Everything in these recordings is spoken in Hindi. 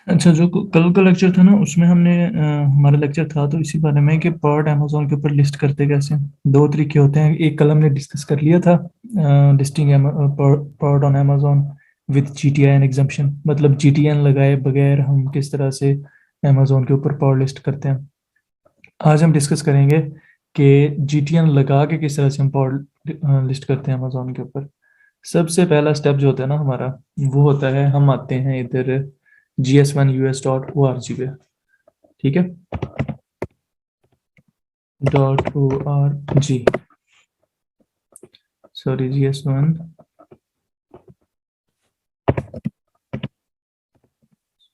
अच्छा, जो कल का लेक्चर था ना उसमें हमने हमारा लेक्चर था तो इसी बारे में कि प्रोडक्ट अमेजोन के ऊपर लिस्ट करते कैसे। दो तरीके होते हैं, एक कल हमने डिस्कस कर लिया था, listing product on Amazon with GTIN exemption, मतलब जीटीएन लगाए बगैर हम किस तरह से अमेजोन के ऊपर प्रोडक्ट लिस्ट करते हैं। आज हम डिस्कस करेंगे कि जीटीएन लगा के किस तरह से हम प्रोडक्ट लिस्ट करते हैं अमेजोन के ऊपर। सबसे पहला स्टेप जो होता है ना हमारा, वो होता है हम आते हैं इधर gs1us.org पे। ठीक है, .org, सॉरी gs1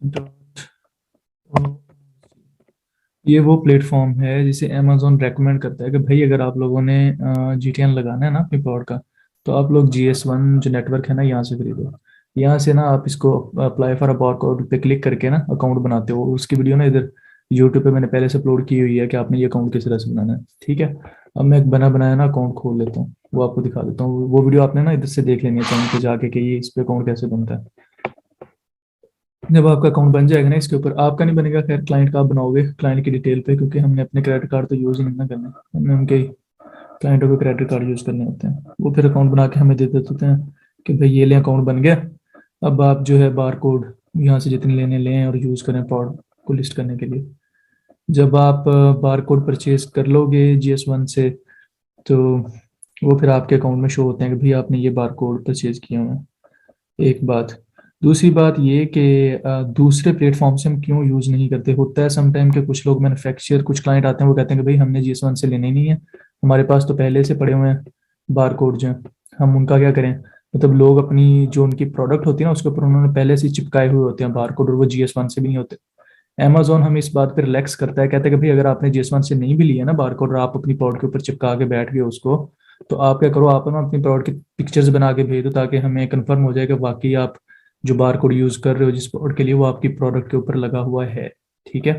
डॉट, ये वो प्लेटफॉर्म है जिसे अमेजोन रेकमेंड करता है कि भाई अगर आप लोगों ने जीटीएन लगाना है ना अपने प्लॉट का, तो आप लोग GS1 जो नेटवर्क है ना यहाँ से खरीदो। यहाँ से ना आप इसको अप्लाई फॉर अ बारकोड पे क्लिक करके ना अकाउंट बनाते हो। उसकी वीडियो ना इधर यूट्यूब पे मैंने पहले से अपलोड की हुई है कि आपने ये अकाउंट किस तरह से बनाना है। ठीक है, अब मैं एक बना बनाया ना अकाउंट खोल लेता हूँ, वो आपको दिखा देता हूँ। वो वीडियो आपने ना इधर से देख लेनी है चैनल पे जाके कि ये इस पे अकाउंट कैसे बनता है। जब आपका अकाउंट बन जाएगा ना, इसके ऊपर आपका नहीं बनेगा, खैर क्लाइंट का आप बनाओगे क्लाइंट की डिटेल पे, क्योंकि हमने अपने क्रेडिट कार्ड तो यूज़ ही नहीं ना करना है, हमें उनके क्लाइंटों के क्रेडिट कार्ड यूज़ करने होते हैं। वो फिर अकाउंट बना के हमें दे देते होते हैं कि भाई ये ले अकाउंट बन गया। अब आप जो है बार कोड यहाँ से जितने लेने लें और यूज़ करें प्रोडक्ट को लिस्ट करने के लिए। जब आप बार कोड परचेज कर लोगे GS1 से, तो वो फिर आपके अकाउंट में शो होते हैं कि भाई आपने ये बार कोड परचेज किया हुआ है। एक बात। दूसरी बात ये कि दूसरे प्लेटफॉर्म से हम क्यों यूज़ नहीं करते। होता है समटाइम कि कुछ लोग मैन्युफैक्चर, कुछ क्लाइंट आते हैं वो कहते हैं कि भाई हमने GS1 से लेने ही नहीं है, हमारे पास तो पहले से पड़े हुए हैं बार कोड जो हैं, हम उनका क्या करें। मतलब लोग अपनी जो उनकी प्रोडक्ट होती है ना उसके ऊपर उन्होंने पहले से ही चिपकाए हुए होते हैं बार कोड, और वो GS1 से भी नहीं होते। अमेजोन हमें इस बात पर रिलैक्स करता है, कहता है कि भाई अगर आपने GS1 से नहीं भी लिया ना बार कोड और आप अपनी प्रोडक्ट के ऊपर चिपका के बैठ गए उसको, तो आप क्या करो, आप ना अपनी प्रोडक्ट की पिक्चर्स बना के भेज दो ताकि हमें कंफर्म हो जाए कि वाकई आप जो बार कोड यूज कर रहे हो जिस प्रोडक्ट के लिए वो आपकी प्रोडक्ट के ऊपर लगा हुआ है। ठीक है।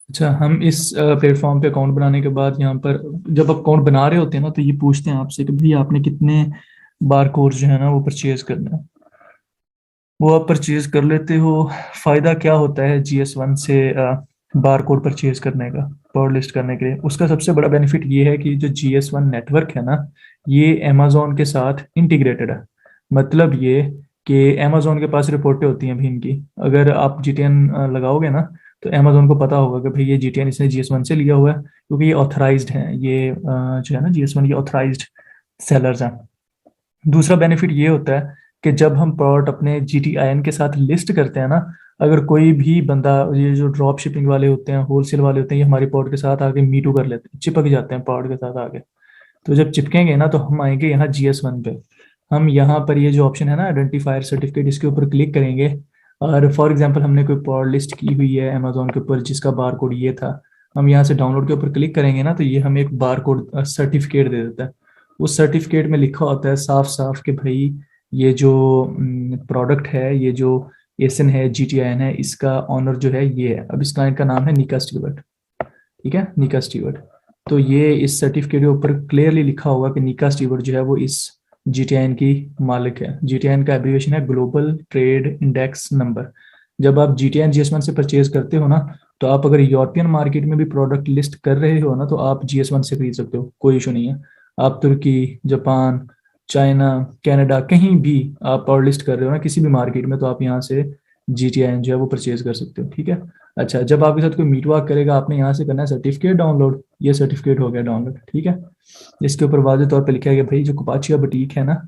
अच्छा, हम इस प्लेटफॉर्म पे अकाउंट बनाने के बाद यहाँ पर जब आप अकाउंट बना रहे होते हैं ना, तो ये पूछते हैं आपसे कि भाई आपने कितने बार कोड जो है ना वो परचेज करना है। वो आप परचेज कर लेते हो। फायदा क्या होता है GS1 से बार कोड परचेज करने का, प्रोडक्ट लिस्ट करने के लिए? उसका सबसे बड़ा बेनिफिट ये है कि जो GS1 नेटवर्क है ना, ये अमेजोन के साथ इंटीग्रेटेड है। मतलब ये कि अमेजोन के पास रिपोर्टें होती हैं भी इनकी। अगर आप GTN लगाओगे ना, तो अमेजोन को पता होगा कि भाई ये GTN इसने GS1 से लिया हुआ है, क्योंकि ये ऑथराइज्ड है, ये जो है ना GS1 ये ऑथराइज्ड सेलर्स हैं। दूसरा बेनिफिट ये होता है कि जब हम प्रोडक्ट अपने GTIN के साथ लिस्ट करते हैं ना, अगर कोई भी बंदा, ये जो ड्रॉप शिपिंग वाले होते हैं, होलसेल वाले होते हैं, ये हमारी प्रोडक्ट के साथ आके मीटू कर लेते हैं, चिपक जाते हैं प्रोडक्ट के साथ आके। तो जब चिपकेंगे ना तो हम आएंगे यहाँ GS1 पे। हम यहाँ पर ये जो ऑप्शन है ना आइडेंटिफायर सर्टिफिकेट, इसके ऊपर क्लिक करेंगे। और फॉर एग्जांपल हमने कोई प्रोडक्ट लिस्ट की हुई है अमेजोन के ऊपर जिसका बार कोड ये था, हम यहाँ से डाउनलोड के ऊपर क्लिक करेंगे ना, तो ये हमें एक बार कोड सर्टिफिकेट दे देता है। उस सर्टिफिकेट में लिखा होता है साफ साफ कि भाई ये जो प्रोडक्ट है, ये जो एसन है, GTIN है, इसका ऑनर जो है ये है। अब इस क्लाइंट का नाम है निका स्टीवर्ट। ठीक है, निका स्टीवर्ट। तो ये इस सर्टिफिकेट के ऊपर क्लियरली लिखा होगा कि निका स्टीवर्ट जो है वो इस GTIN की मालिक है। GTIN का एब्रिविएशन है ग्लोबल ट्रेड इंडेक्स नंबर। जब आप GTIN GS1 से परचेज करते हो ना, तो आप अगर यूरोपियन मार्केट में भी प्रोडक्ट लिस्ट कर रहे हो ना, तो आप GS1 से खरीद सकते हो, कोई इशू नहीं है। आप तुर्की, जापान, चाइना, कनाडा, कहीं भी आप प्रोडक्ट लिस्ट कर रहे हो ना किसी भी मार्केट में, तो आप यहाँ से GTIN जो है वो परचेज कर सकते हो। ठीक है। अच्छा, जब आपके साथ कोई मीट वर्क करेगा, आपने यहाँ से करना है सर्टिफिकेट डाउनलोड। ये सर्टिफिकेट हो गया डाउनलोड। ठीक है। इसके ऊपर वाज़ेह तौर पे लिखा है कि भाई जो कुपाचिया बुटीक है ना,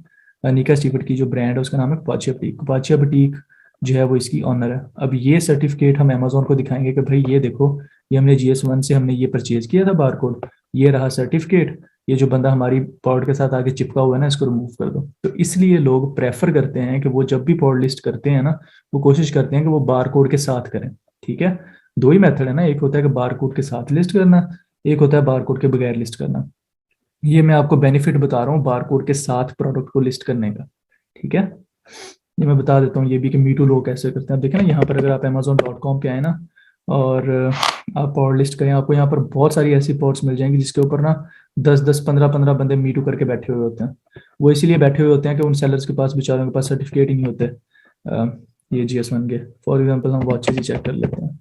निका स्टीवर्ट की जो ब्रांड है उसका नाम है कुपाचिया बुटीक। कुपाचिया बुटीक जो है वो इसकी ऑनर है। अब ये सर्टिफिकेट हम अमेजोन को दिखाएंगे कि भाई ये देखो, ये हमने GS1 से हमने ये परचेज किया था बारकोड, ये रहा सर्टिफिकेट, ये जो बंदा हमारी प्रोडक्ट के साथ आगे चिपका हुआ है ना, इसको रिमूव कर दो। तो इसलिए लोग प्रेफर करते हैं कि वो जब भी प्रोडक्ट लिस्ट करते हैं ना, वो कोशिश करते हैं कि वो बारकोड के साथ करें। ठीक है। दो ही मेथड है ना, एक होता है कि बारकोड के साथ लिस्ट करना, एक होता है बारकोड के बगैर लिस्ट करना। ये मैं आपको बेनिफिट बता रहा हूँ बारकोड के साथ प्रोडक्ट को लिस्ट करने का। ठीक है। ये मैं बता देता हूँ ये भी कि मीटू लोग कैसे करते हैं। आप देखें ना यहाँ पर, अगर आप amazon.com पे आए ना और आप पॉड लिस्ट करें, आपको यहाँ पर बहुत सारी ऐसी पॉड्स मिल जाएंगी जिसके ऊपर ना 10-10 15-15 बंदे मीटू करके बैठे हुए होते हैं। वो इसीलिए बैठे हुए होते हैं कि उन सेलर्स के पास, बेचारों के पास सर्टिफिकेट ही नहीं होते। ये GS1 के फॉर एग्जांपल हम वॉचेज ही चेक कर लेते हैं,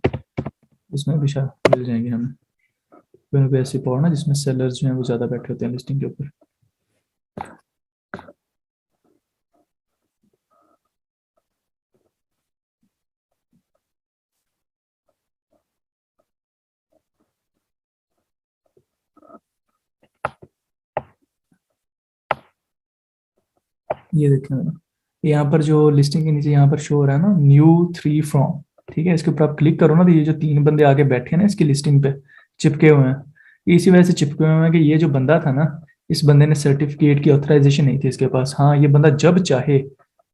इसमें भी शायद मिल जाएंगे हमें कोई ना कोई ऐसी पॉड ना जिसमें सेलर्स जो हैं वो ज़्यादा बैठे होते हैं लिस्टिंग के ऊपर। ये देखें ना, यहाँ पर जो लिस्टिंग के नीचे यहाँ पर शो हो रहा है ना, न्यू 3 फ्रॉम, ठीक है, इसके ऊपर आप क्लिक करो ना तो ये जो 3 बंदे आके बैठे हैं ना इसकी लिस्टिंग पे चिपके हुए हैं, ये इसी वजह से चिपके हुए हैं कि ये जो बंदा था ना, इस बंदे ने सर्टिफिकेट की ऑथराइजेशन नहीं थी इसके पास। हाँ, ये बंदा जब चाहे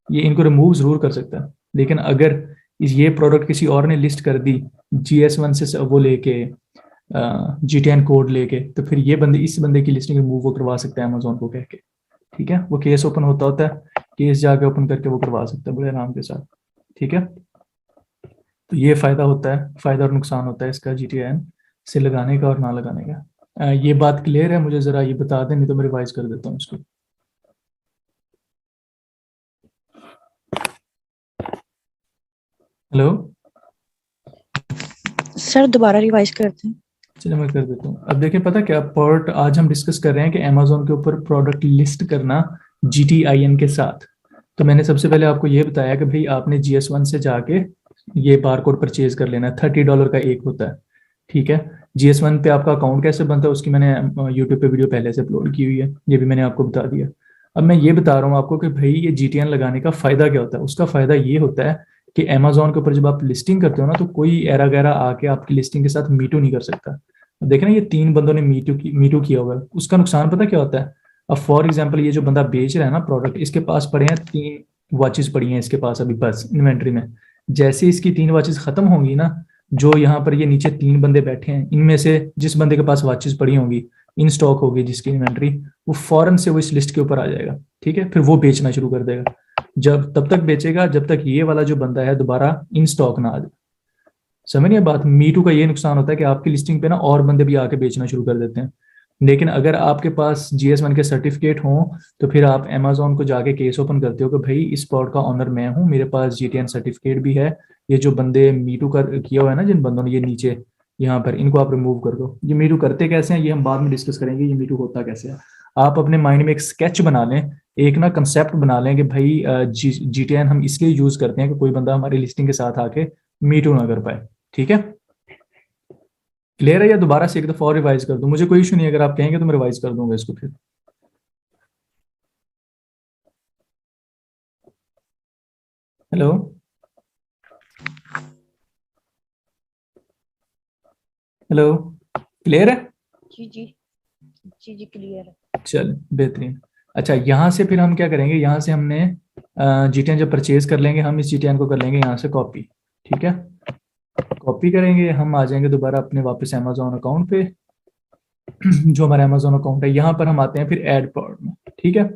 ये इनको रिमूव जरूर कर सकता है, लेकिन अगर ये प्रोडक्ट किसी और ने लिस्ट कर दी GS1 से वो लेके GTN कोड लेके, तो फिर ये बंदे इस बंदे की लिस्टिंग रिमूव वो करवा सकता है अमेजोन को कह के, ठीक है। वो केस ओपन होता है, केस जाके ओपन करके वो करवा सकता है बड़े आराम के साथ, ठीक है। तो ये फायदा होता है, फायदा और नुकसान होता है इसका GTN से लगाने का और ना लगाने का। ये बात क्लियर है? मुझे जरा ये बता दें, नहीं तो मैं रिवाइज कर देता हूँ इसको। हेलो सर, दोबारा रिवाइज करते हैं। चलिए मैं कर देता हूँ। अब देखिए, पता क्या पार्ट आज हम डिस्कस कर रहे हैं कि अमेजोन के ऊपर प्रोडक्ट लिस्ट करना GTIN के साथ। तो मैंने सबसे पहले आपको ये बताया कि भाई आपने GS1 से जाके ये बारकोड परचेज कर लेना है, $30 का एक होता है, ठीक है। GS1 पे आपका अकाउंट कैसे बनता है उसकी मैंने यूट्यूब पे वीडियो पहले से अपलोड की हुई है, ये भी मैंने आपको बता दिया। अब मैं ये बता रहा हूँ आपको कि भाई ये GTN लगाने का फायदा क्या होता है। उसका फायदा ये होता है कि अमेजोन के ऊपर जब आप लिस्टिंग करते हो ना, तो कोई एरा गैरा आके आपकी लिस्टिंग के साथ मीटू नहीं कर सकता। अब देखें ना, ये 3 बंदों ने मीटू किया हुआ है, उसका नुकसान पता क्या होता है। अब फॉर एग्जाम्पल ये जो बंदा बेच रहा है ना प्रोडक्ट, इसके पास पड़े हैं 3 वॉचेस पड़ी हैं इसके पास अभी बस इन्वेंट्री में। जैसे इसकी 3 वॉचेस खत्म होंगी ना, जो यहाँ पर ये नीचे 3 बंदे बैठे हैं, इनमें से जिस बंदे के पास वॉचेस पड़ी होंगी, इन स्टॉक होगी जिसकी इन्वेंट्री, वो फौरन से वो इस लिस्ट के ऊपर आ जाएगा, ठीक है। फिर वो बेचना शुरू कर देगा, जब तब तक बेचेगा जब तक ये वाला जो बंदा है दोबारा इन स्टॉक ना आ जाए। समझ नहीं बात। मीटू का ये नुकसान होता है कि आपकी लिस्टिंग पे ना और बंदे भी आके बेचना शुरू कर देते हैं। लेकिन अगर आपके पास GS1 के सर्टिफिकेट हों, तो फिर आप अमेजोन को जाके केस ओपन करते हो कि भाई इस प्लॉट का ऑनर मैं हूँ, मेरे पास GTN सर्टिफिकेट भी है। ये जो बंदे मीटू कर किया हुआ है ना, जिन बंदों ने ये नीचे यहाँ पर, इनको आप रिमूव कर दो। ये मीटू करते कैसे हैं ये हम बाद में डिस्कस करेंगे, ये मीटू होता कैसे है। आप अपने माइंड में एक स्केच बना लें, एक ना कंसेप्ट बना लें कि भाई GTN हम इसलिए यूज करते हैं कि कोई बंदा हमारी लिस्टिंग के साथ आके मीटू ना कर पाए, ठीक है। क्लियर है? या दोबारा से एक दफा और रिवाइज कर दूं? मुझे कोई इशू नहीं, अगर आप कहेंगे तो मैं रिवाइज कर दूंगा इसको फिर। हेलो हेलो, क्लियर है? जी जी, जी जी, क्लियर है। चल बेहतरीन। अच्छा, यहाँ से फिर हम क्या करेंगे, यहाँ से हमने GTN जब परचेज कर लेंगे, हम इस GTN को कर लेंगे यहाँ से कॉपी, ठीक है। कॉपी करेंगे, हम आ जाएंगे दोबारा अपने वापस अमेजोन अकाउंट पे। जो हमारा अमेजोन अकाउंट है, यहाँ पर हम आते हैं फिर ऐड पॉड में, ठीक है।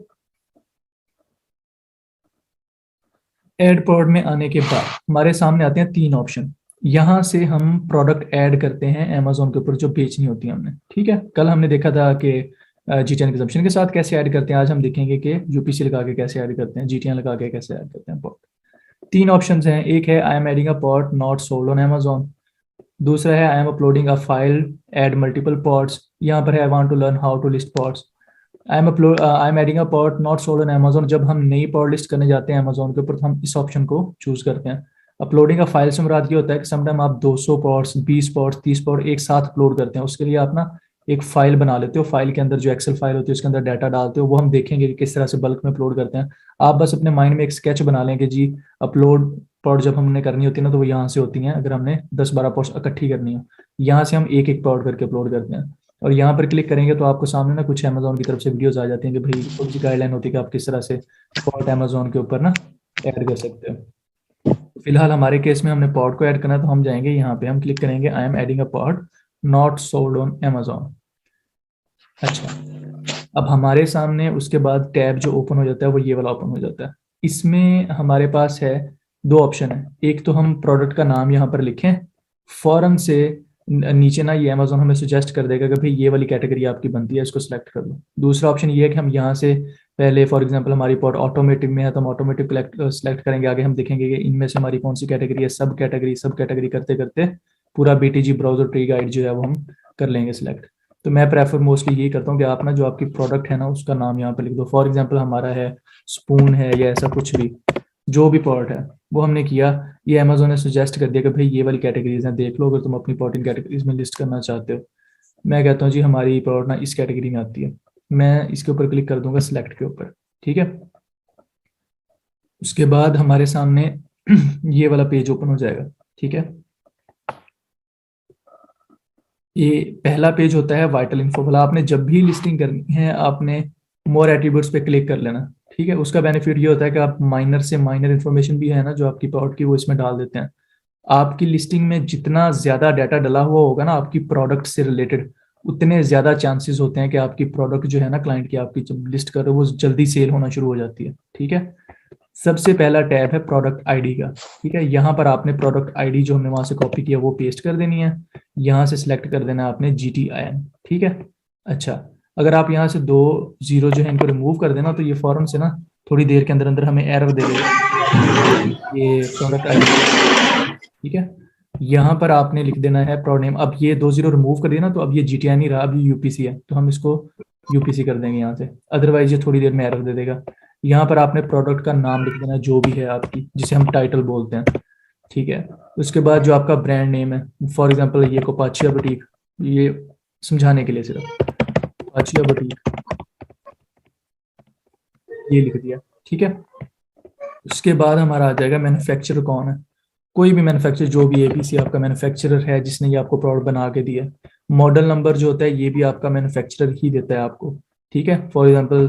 ऐड पॉड में आने के बाद हमारे सामने आते हैं 3 ऑप्शन। यहाँ से हम प्रोडक्ट ऐड करते हैं अमेजोन के ऊपर जो बेचनी होती है हमने, ठीक है। कल हमने देखा था कि GTN कंजम्पशन के साथ कैसे ऐड करते हैं, आज हम देखेंगे कि UPC लगा के कैसे ऐड करते हैं, GTN लगा के कैसे ऐड करते हैं पॉट। 3 ऑप्शन हैं, एक है I am adding a pot not sold on Amazon, दूसरा है I am uploading a file add multiple pots, यहाँ पर है I want to learn how to list pots. I am adding a pot not sold on Amazon, जब हम नई पॉट लिस्ट करने जाते हैं अमेजोन के ऊपर तो हम इस ऑप्शन को चूज करते हैं। अपलोडिंग का फाइल से मुराद ये होता है कि समटाइम आप 200 पॉट्स, 20 पॉट्स, 30 पॉट एक साथ अपलोड करते हैं, उसके लिए आप ना एक फाइल बना लेते हो, फाइल के अंदर जो एक्सेल फाइल होती है उसके अंदर डाटा डालते हो, वो हम देखेंगे कि किस तरह से बल्क में अपलोड करते हैं। आप बस अपने माइंड में एक स्केच बना लें कि जी अपलोड पॉट जब हमने करनी होती है ना, तो वो यहाँ से होती हैं, अगर हमने 10-12 पॉट्स इकट्ठी करनी हो, यहाँ से हम एक एक पॉट करके अपलोड करते हैं। और यहाँ पर क्लिक करेंगे तो आपको सामने ना कुछ अमेजोन की तरफ से वीडियोस आ जाती हैं कि भाई थोड़ी सी गाइडलाइन होती है कि आप किस तरह से पॉट अमेजोन के ऊपर ना ऐड कर सकते हो। फिलहाल हमारे केस में हमने पॉट को ऐड करना है, तो हम जाएंगे यहाँ पे, हम क्लिक करेंगे आई am adding a pot not sold on Amazon. अच्छा, अब हमारे सामने उसके बाद टैब जो ओपन हो जाता है वो ये वाला ओपन हो जाता है। इसमें हमारे पास है 2 ऑप्शन है, एक तो हम प्रोडक्ट का नाम यहाँ पर लिखें, फौरन से नीचे ना ये अमेजोन हमें सजेस्ट कर देगा कि भाई ये वाली कैटेगरी आपकी बनती है, इसको सिलेक्ट कर लो। दूसरा ऑप्शन ये है कि हम यहाँ से पहले फॉर एग्जांपल हमारी पॉट ऑटोमेटिक में है तो हम ऑटोमेटिक सेलेक्ट करेंगे, आगे हम देखेंगे कि इनमें से हमारी कौन सी कैटेगरी है, सब कैटेगरी करते करते पूरा बीटीजी ब्राउजर ट्री गाइड जो है वो हम कर लेंगे सिलेक्ट। तो मैं प्रेफर मोस्टली यही करता हूँ कि आप ना जो आपकी प्रोडक्ट है ना उसका नाम यहाँ पे लिख दो। फॉर एग्जांपल हमारा है स्पून है या ऐसा कुछ भी, जो भी प्रोडक्ट है वो हमने किया, ये अमेजोन ने सजेस्ट कर दिया कि भाई ये वाली कैटेगरीज हैं, देख लो अगर तुम अपनी प्रोटीन कैटेगरीज में लिस्ट करना चाहते हो। मैं कहता हूँ जी हमारी प्रोडक्ट ना इस कैटेगरी में आती है, मैं इसके ऊपर क्लिक कर दूंगा सिलेक्ट के ऊपर, ठीक है। उसके बाद हमारे सामने ये वाला पेज ओपन हो जाएगा, ठीक है। ये पहला पेज होता है वाइटल इन्फो वाला। आपने जब भी लिस्टिंग करनी है आपने मोर एट्रीब्यूट्स पे क्लिक कर लेना, ठीक है। उसका बेनिफिट ये होता है कि आप माइनर से माइनर इन्फॉर्मेशन भी है ना जो आपकी प्रोडक्ट की वो इसमें डाल देते हैं। आपकी लिस्टिंग में जितना ज्यादा डाटा डला हुआ होगा ना आपकी प्रोडक्ट से रिलेटेड, उतने ज्यादा चांसेस होते हैं कि आपकी प्रोडक्ट जो है ना क्लाइंट की आपकी जब लिस्ट कर रहे हो वो जल्दी सेल होना शुरू हो जाती है, ठीक है। सबसे पहला टैब है प्रोडक्ट आईडी का, ठीक है। यहाँ पर आपने प्रोडक्ट आईडी जो हमने वहां से कॉपी किया वो पेस्ट कर देनी है, यहाँ से सिलेक्ट कर देना है आपने GTIN, ठीक है। अच्छा, अगर आप यहाँ से 2 0 जो है इनको रिमूव कर देना तो ये फौरन से ना थोड़ी देर के अंदर अंदर हमें एरर दे देगा ये प्रोडक्ट आईडी, ठीक है। यहाँ पर आपने लिख देना है प्रोडक्ट नेम। अब ये 2 0 रिमूव कर दिया ना तो अब ये GTI नहीं रहा, अब ये UPC है, तो हम इसको UPC कर देंगे यहाँ से, अदरवाइज ये थोड़ी देर में एरर दे देगा। यहाँ पर आपने प्रोडक्ट का नाम लिख देना जो भी है आपकी, जिसे हम टाइटल बोलते हैं, ठीक है। उसके बाद जो आपका ब्रांड नेम है, फॉर एग्जांपल ये कोपाचिया बुटीक, ये समझाने के लिए सिर्फ कोपाचिया बुटीक ये लिख दिया, ठीक है। उसके बाद हमारा आ जाएगा मैन्युफैक्चरर कौन है, कोई भी मैन्युफैक्चरर जो भी ABC आपका मैन्युफैक्चरर है जिसने ये आपको प्रोडक्ट बना के दिया। मॉडल नंबर जो होता है ये भी आपका मैन्युफैक्चरर ही देता है आपको, ठीक है। फॉर एग्जांपल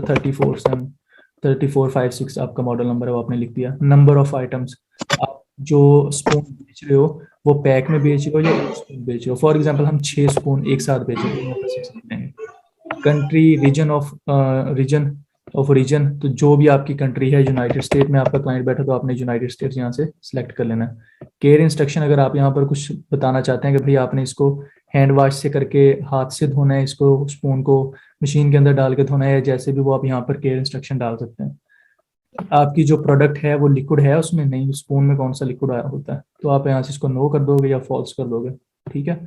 3456 आपका मॉडल नंबर है वो आपने लिख दिया। नंबर ऑफ आइटम्स, आप जो स्पून बेच रहे हो वो पैक में बेच रहे हो या स्पून बेच रहे हो। फॉर एग्जांपल हम 6 स्पून एक साथ बेच रहे हैं। कंट्री, रीजन तो जो भी आपकी कंट्री है, यूनाइटेड स्टेट में आपका क्लाइंट बैठा तो आपने यूनाइटेड स्टेट्स यहाँ से सिलेक्ट कर लेना है। केयर इंस्ट्रक्शन, अगर आप यहाँ पर कुछ बताना चाहते हैं कि भाई आपने इसको हैंड वॉश से करके हाथ से धोना है, इसको स्पून को मशीन के अंदर डाल के धोना है, जैसे भी, वो आप यहाँ पर केयर इंस्ट्रक्शन डाल सकते हैं। आपकी जो प्रोडक्ट है वो लिक्विड है उसमें, नहीं स्पून में कौन सा लिक्विड आया होता है, तो आप यहाँ से इसको नो कर दोगे या फॉल्स कर दोगे, ठीक है।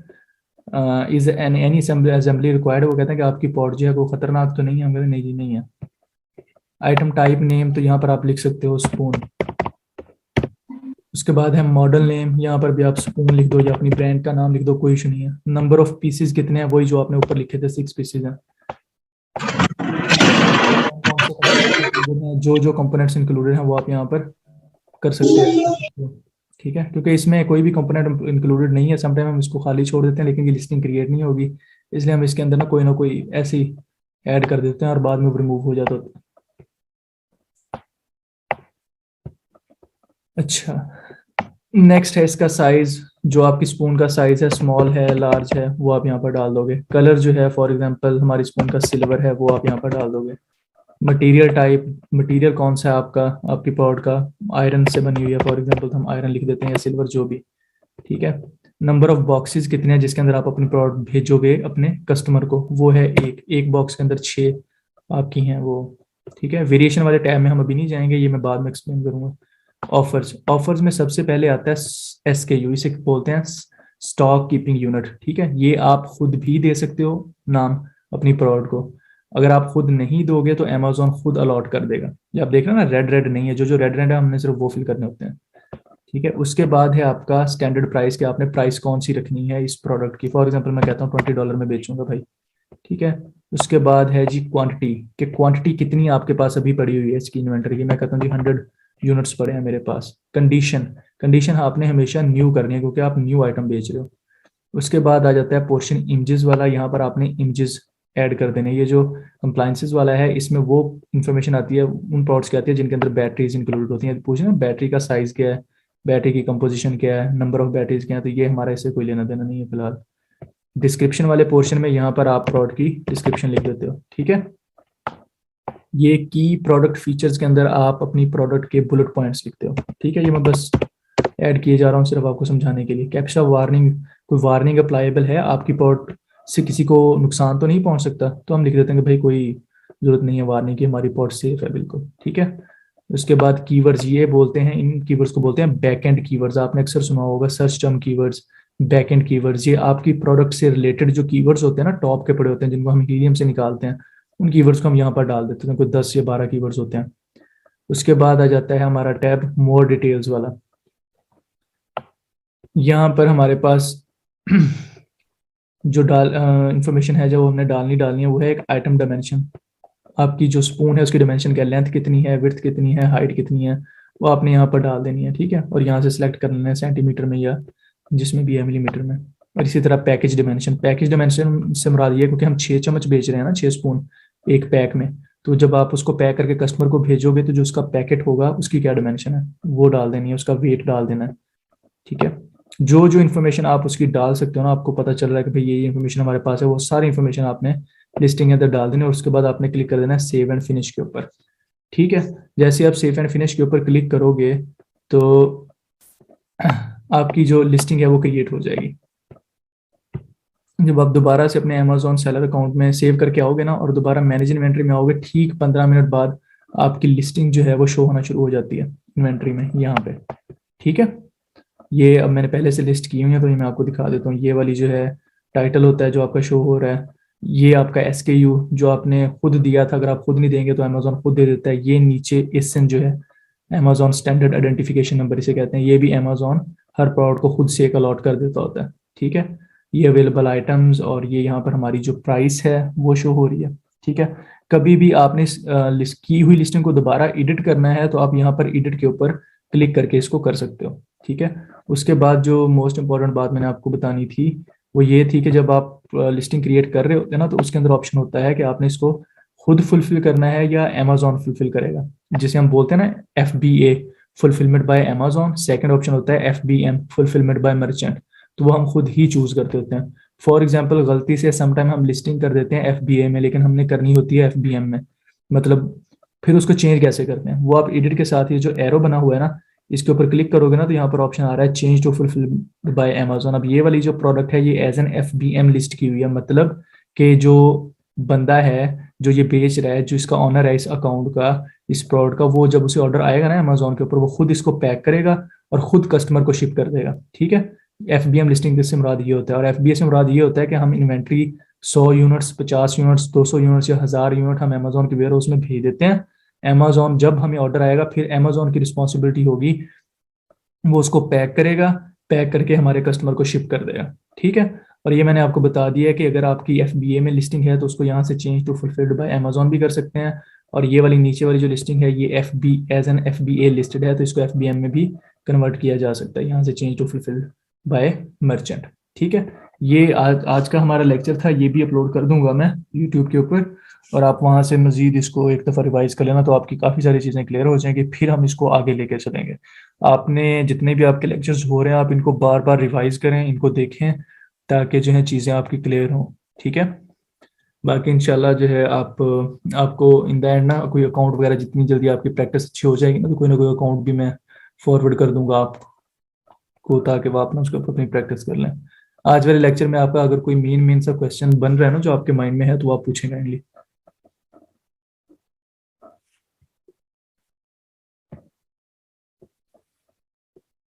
इज एनी असेंबली रिक्वायर्ड, वो कहते हैं कि आपकी पॉट जो है वो खतरनाक तो नहीं है, हम कहते हैं नहीं जी नहीं है। आइटम टाइप नेम, तो यहाँ पर आप लिख सकते हो स्पून। उसके बाद है मॉडल नेम, यहाँ पर भी आप स्पून लिख दो या अपनी ब्रांड का नाम लिख दो, कोई इशू नहीं है। नंबर ऑफ पीसेस कितने हैं, वही जो आपने ऊपर लिखे थे 6 पीसेज हैं। जो जो कंपोनेंट्स इंक्लूडेड हैं वो आप यहाँ पर कर सकते हैं, ठीक है। क्योंकि इसमें कोई भी कंपोनेंट इंक्लूडेड नहीं है, समटाइम हम इसको खाली छोड़ देते हैं लेकिन ये लिस्टिंग क्रिएट नहीं होगी, इसलिए हम इसके अंदर ना कोई ऐसी ऐड कर देते हैं और बाद में रिमूव हो जाता है। अच्छा, नेक्स्ट है इसका साइज, जो आपकी स्पून का साइज है, स्मॉल है लार्ज है, वो आप यहाँ पर डाल दोगे। कलर जो है फॉर एग्जांपल हमारी स्पून का सिल्वर है, वो आप यहाँ पर डाल दोगे। मटेरियल टाइप, मटेरियल कौन सा है आपका, आपकी प्रोडक्ट का आयरन से बनी हुई है, फॉर एग्जांपल हम आयरन लिख देते हैं या सिल्वर जो भी, ठीक है। नंबर ऑफ बॉक्सेस कितने हैं जिसके अंदर आप अपनी प्रोडक्ट भेजोगे अपने कस्टमर को, वो है एक बॉक्स के अंदर 6 आपकी हैं वो, ठीक है। वेरिएशन वाले टैब में हम अभी नहीं जाएंगे, ये मैं बाद में एक्सप्लेन करूंगा। ऑफर्स में सबसे पहले आता है SKU, इसे बोलते हैं स्टॉक कीपिंग यूनिट, ठीक है। ये आप खुद भी दे सकते हो नाम अपनी प्रोडक्ट को, अगर आप खुद नहीं दोगे तो अमेजोन खुद अलॉट कर देगा। ये आप देख रहे हो ना, रेड नहीं है, जो रेड है हमने सिर्फ वो फिल करने होते हैं, ठीक है। उसके बाद है आपका स्टैंडर्ड प्राइस, कि आपने प्राइस कौन सी रखनी है इस प्रोडक्ट की। फॉर एग्जांपल मैं कहता हूँ $20 में बेचूंगा भाई, ठीक है। उसके बाद है जी क्वांटिटी, कि क्वांटिटी कितनी आपके पास अभी पड़ी हुई है इसकी इन्वेंटरी की। मैं कहता हूँ जी 100 यूनिट्स पड़े हैं मेरे पास। कंडीशन आपने हमेशा न्यू करनी है क्योंकि आप न्यू आइटम बेच रहे हो। उसके बाद आ जाता है पोर्शन इमेजेस वाला, यहाँ पर आपने इमेजेस ऐड कर देने। ये जो कंप्लाइंसेस वाला है इसमें वो इन्फॉर्मेशन आती है उन प्रोडक्ट्स की आती है जिनके अंदर बैटरीज इंक्लूड होती हैं। पूछे ना बैटरी का साइज क्या है, बैटरी की कंपोजिशन क्या है, नंबर ऑफ बैटरीज क्या है, तो ये हमारा इससे कोई लेना देना नहीं है फिलहाल। डिस्क्रिप्शन वाले पोर्शन में यहाँ पर आप प्रोडक्ट की डिस्क्रिप्शन लिख देते हो, ठीक है। ये की प्रोडक्ट फीचर्स के अंदर आप अपनी प्रोडक्ट के बुलेट पॉइंट्स लिखते हो, ठीक है। ये मैं बस ऐड किए जा रहा हूँ सिर्फ आपको समझाने के लिए। कैप्चा वार्निंग, कोई वार्निंग अप्लाइबल है, आपकी प्रोडक्ट से किसी को नुकसान तो नहीं पहुंच सकता, तो हम लिख देते हैं कि भाई कोई जरूरत नहीं है वारने की, हमारी पॉड सेफ है बिल्कुल, ठीक है। उसके बाद कीवर्ड्स, ये बोलते हैं, इन कीवर्ड्स को बोलते हैं बैकएंड कीवर्ड्स। आपने अक्सर सुना होगा search term keywords, backend keywords. ये आपकी प्रोडक्ट से रिलेटेड जो कीवर्ड्स होते हैं ना, टॉप के पड़े होते हैं, जिनको हम हीलियम से निकालते हैं, उन कीवर्ड्स को हम यहाँ पर डाल देते हैं। कोई 10 या 12 कीवर्ड्स होते हैं। उसके बाद आ जाता है हमारा टैब मोर डिटेल्स वाला। यहाँ पर हमारे पास जो इंफॉर्मेशन है जो हमने डालनी है वो है एक आइटम डायमेंशन। आपकी जो स्पून है उसकी डायमेंशन क्या, लेंथ कितनी है, विड्थ कितनी है, हाइट कितनी है, वो आपने यहाँ पर डाल देनी है, ठीक है। और यहाँ से सिलेक्ट कर लेना है सेंटीमीटर में या जिसमें भी है, मिलीमीटर में। और इसी तरह पैकेज डायमेंशन से मुराद ये है, क्योंकि हम 6 चम्मच बेच रहे हैं ना, 6 स्पून एक पैक में, तो जब आप उसको पैक करके कस्टमर को भेजोगे तो जो उसका पैकेट होगा उसकी क्या डायमेंशन है वो डाल देनी है, उसका वेट डाल देना है, ठीक है। जो जो इन्फॉर्मेशन आप उसकी डाल सकते हो ना, आपको पता चल रहा है कि भाई ये इन्फॉर्मेशन हमारे पास है, वो सारी इन्फॉर्मेशन आपने लिस्टिंग के अंदर डाल देनी है। और उसके बाद आपने क्लिक कर देना है सेव एंड फिनिश के ऊपर, ठीक है। जैसे आप सेव एंड फिनिश के ऊपर क्लिक करोगे तो आपकी जो लिस्टिंग है वो क्रिएट हो जाएगी। जब आप दोबारा से अपने अमेजोन सेलर अकाउंट में सेव करके आओगे ना और दोबारा मैनेज इन्वेंट्री में आओगे, ठीक 15 मिनट बाद आपकी लिस्टिंग जो है वो शो होना शुरू हो जाती है इन्वेंट्री में यहाँ पे, ठीक है। ये अब मैंने पहले से लिस्ट की हुई है तो ये मैं आपको दिखा देता हूँ। ये वाली जो है टाइटल होता है जो आपका शो हो रहा है, ये आपका SKU जो आपने खुद दिया था, अगर आप खुद नहीं देंगे तो अमेजोन खुद दे देता है। ये नीचे एसएन जो है, अमेजोन स्टैंडर्ड आइडेंटिफिकेशन नंबर इसे कहते हैं, ये भी अमेजोन हर प्रोडक्ट को खुद से एक अलॉट कर देता होता है, ठीक है। ये अवेलेबल आइटम्स और ये यहाँ पर हमारी जो प्राइस है वो शो हो रही है, ठीक है। कभी भी आपने लिस्ट की हुई लिस्टिंग को दोबारा एडिट करना है तो आप यहाँ पर एडिट के ऊपर क्लिक करके इसको कर सकते हो, ठीक है। उसके बाद जो मोस्ट इंपॉर्टेंट बात मैंने आपको बतानी थी वो ये थी कि जब आप लिस्टिंग क्रिएट कर रहे होते हैं ना, तो उसके अंदर ऑप्शन होता है कि आपने इसको खुद फुलफिल करना है या अमेजोन फुलफिल करेगा, जिसे हम बोलते हैं ना FBA, fulfilment bye Amazon. Second option होता है FBM, फुलफिलमेंट बाय मर्चेंट। तो वो हम खुद ही चूज करते होते हैं। फॉर एग्जाम्पल गलती से समटाइम हम लिस्टिंग कर देते हैं FBA में, लेकिन हमने करनी होती है FBM में, मतलब फिर उसको चेंज कैसे करते हैं वो आप एडिट के साथ ही जो एरो बना हुआ है ना, इसके ऊपर क्लिक करोगे ना तो यहाँ पर ऑप्शन आ रहा है change to fulfil by Amazon. अब ये वाली जो प्रोडक्ट है ये एज एन FBM लिस्ट की हुई है, मतलब कि जो बंदा है जो ये बेच रहा है, जो इसका ऑनर है इस अकाउंट का, इस प्रोडक्ट का, वो जब उसे ऑर्डर आएगा ना अमेजोन के ऊपर, वो खुद इसको पैक करेगा और खुद कस्टमर को शिप कर देगा, ठीक है। FBM लिस्टिंग से मुराद ये होता है। और FBA से मुराद ये होता है कि हम इन्वेंट्री 100 यूनिट्स, 50 यूनिट्स, 200 यूनिट्स या 1000 यूनिट हम अमेजोन के वेयर हाउस में भेज देते हैं। अमेजोन जब हमें ऑर्डर आएगा फिर अमेजोन की रिस्पॉन्सिबिलिटी होगी, वो उसको पैक करेगा, पैक करके हमारे कस्टमर को शिप कर देगा, ठीक है। और ये मैंने आपको बता दिया है कि अगर आपकी FBA में लिस्टिंग है तो उसको यहाँ से change to fulfilled by Amazon भी कर सकते हैं। और ये वाली नीचे वाली जो लिस्टिंग है ये FB as an FBA listed है, तो इसको FBM में भी कन्वर्ट किया जा सकता है, यहाँ से change to fulfilled by merchant, ठीक है। ये आज का हमारा लेक्चर था, ये भी अपलोड कर दूंगा मैं यूट्यूब के ऊपर, और आप वहाँ से मजीद इसको एक दफ़ा रिवाइज कर लेना तो आपकी काफ़ी सारी चीज़ें क्लियर हो जाएंगी, फिर हम इसको आगे लेके चलेंगे। आपने जितने भी आपके लेक्चर्स हो रहे हैं आप इनको बार बार रिवाइज करें, इनको देखें, ताकि जो है चीज़ें आपकी क्लियर हों, ठीक है। बाकी इंशाल्लाह जो है आपको इन द एंड ना कोई अकाउंट वगैरह जितनी जल्दी आपकी प्रैक्टिस अच्छी हो जाएगी ना कोई अकाउंट भी मैं फॉरवर्ड कर दूंगा आपको, ताकि वो आप ना उसके ऊपर अपनी प्रैक्टिस कर लें। आज वाले लेक्चर में आपका अगर कोई मेन सा क्वेश्चन बन रहा है ना जो आपके माइंड में है तो आप पूछें kindly.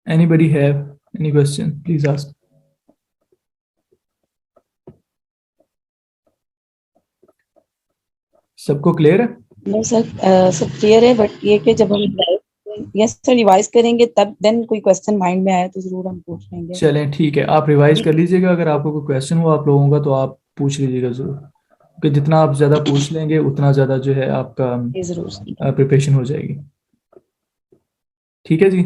Anybody have any question? Please ask. सबको क्लियर है? नो सर, सब क्लियर है, बट ये कि जब हम यस सर रिवाइज करेंगे तब देन कोई क्वेश्चन माइंड में आए तो जरूर हम पूछ लेंगे। चलें ठीक है, आप रिवाइज कर लीजिएगा, अगर आपको कोई क्वेश्चन हो आप लोगों का तो आप पूछ लीजिएगा जरूर, क्योंकि जितना आप ज़्यादा पूछ लेंगे उतना ज़्यादा जो है आपका जरूर प्रिपरेशन हो जाएगी, ठीक है जी।